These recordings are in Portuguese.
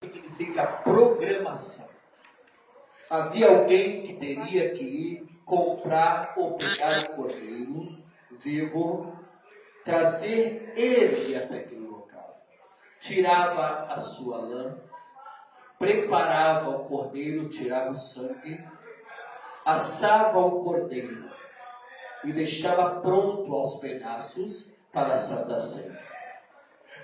significa programação. Havia alguém que teria que ir comprar ou pegar o cordeiro vivo, trazer ele até aquele local. Tirava a sua lã, preparava o cordeiro, tirava o sangue, assava o cordeiro e deixava pronto aos pedaços para a Santa Ceia.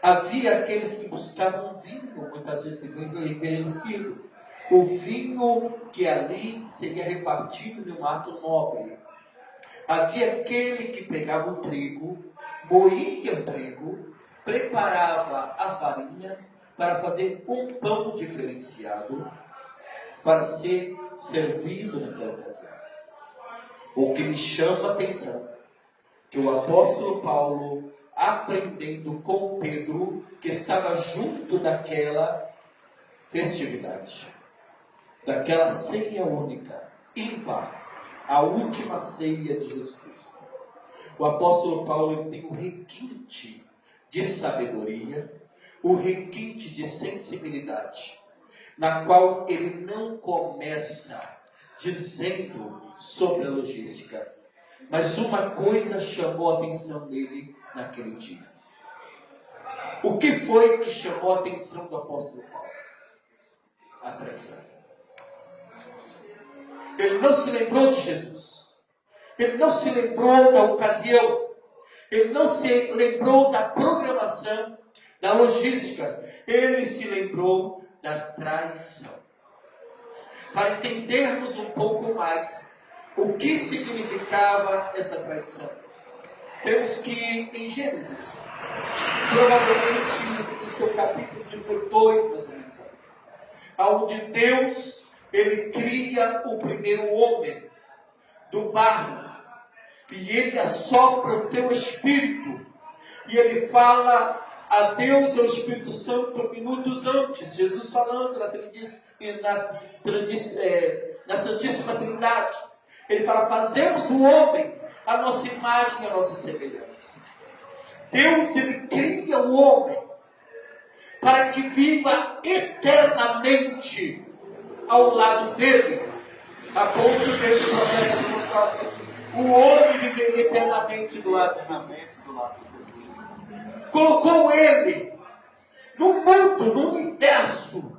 Havia aqueles que buscavam vinho, muitas vezes envelhecido, o vinho que ali seria repartido num ato nobre. Havia aquele que pegava o trigo, moía o trigo, preparava a farinha para fazer um pão diferenciado para ser servido naquela ocasião. O que me chama a atenção, que o apóstolo Paulo, aprendendo com Pedro, que estava junto daquela festividade, daquela ceia única, ímpar, a última ceia de Jesus Cristo. O apóstolo Paulo tem um requinte de sabedoria, um requinte de sensibilidade, na qual ele não começa dizendo sobre a logística, mas uma coisa chamou a atenção dele naquele dia. O que foi que chamou a atenção do apóstolo Paulo? A traição. Ele não se lembrou de Jesus. Ele não se lembrou da ocasião. Ele não se lembrou da programação, da logística. Ele se lembrou da traição. Para entendermos um pouco mais o que significava essa traição, temos que ir em Gênesis, provavelmente em seu capítulo de número 2, mais ou menos, onde Deus, ele cria o primeiro homem do barro, e ele assopra o teu espírito, e ele fala a Deus e ao Espírito Santo minutos antes, Jesus falando na Santíssima Trindade. Ele fala: fazemos o homem a nossa imagem e a nossa semelhança. Deus, ele cria o homem para que viva eternamente ao lado dele. A ponto dele, o homem viveria eternamente do lado de Jesus. Colocou ele no mundo, no universo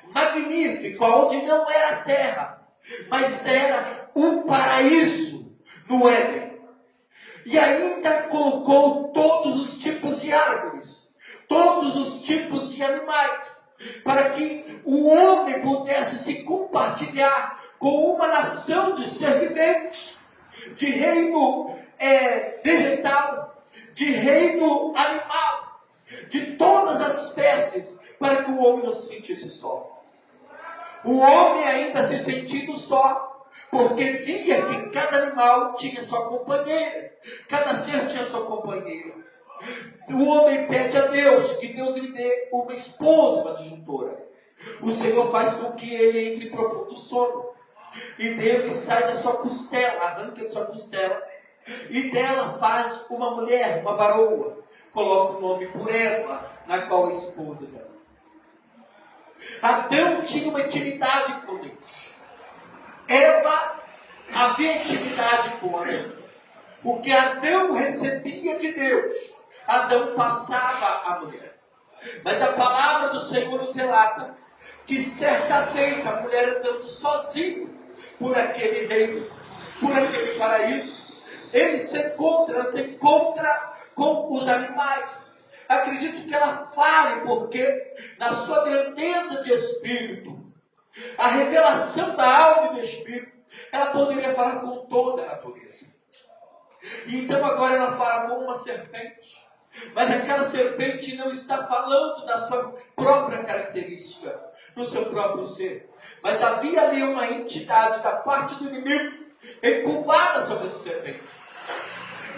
magnífico, onde não era terra, mas era um paraíso no Éden. E ainda colocou todos os tipos de árvores, todos os tipos de animais, para que o homem pudesse se compartilhar com uma nação de ser viventes, de reino vegetal, de reino animal, de todas as espécies, para que o homem não se sentisse só. O homem ainda se sentindo só, porque via que cada animal tinha sua companheira, cada ser tinha sua companheira. O homem pede a Deus que Deus lhe dê uma esposa, uma disjuntora. O Senhor faz com que ele entre em profundo sono, e dele sai da sua costela, arranca de sua costela, e dela faz uma mulher, uma varoa, coloca o nome por Eva, na qual é esposa dela. Adão tinha uma intimidade com Deus. Eva havia intimidade com Adão. O que Adão recebia de Deus, Adão passava à mulher. Mas a palavra do Senhor nos relata que certa feita a mulher andando sozinha por aquele reino, por aquele paraíso, ele se encontra com os animais. Acredito que ela fale, porque na sua grandeza de espírito, a revelação da alma e do espírito, ela poderia falar com toda a natureza. E então agora ela fala com uma serpente, mas aquela serpente não está falando da sua própria característica, do seu próprio ser, mas havia ali uma entidade da parte do inimigo incubada sobre essa serpente.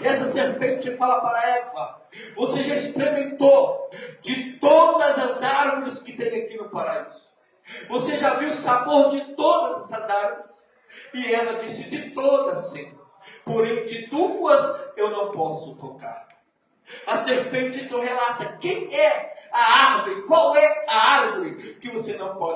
E essa serpente fala para Eva: você já experimentou de todas as árvores que tem aqui no paraíso? Você já viu o sabor de todas essas árvores? E Eva disse: de todas, sim, porém de duas eu não posso tocar. A serpente então relata: quem é a árvore. Qual é a árvore que você não pode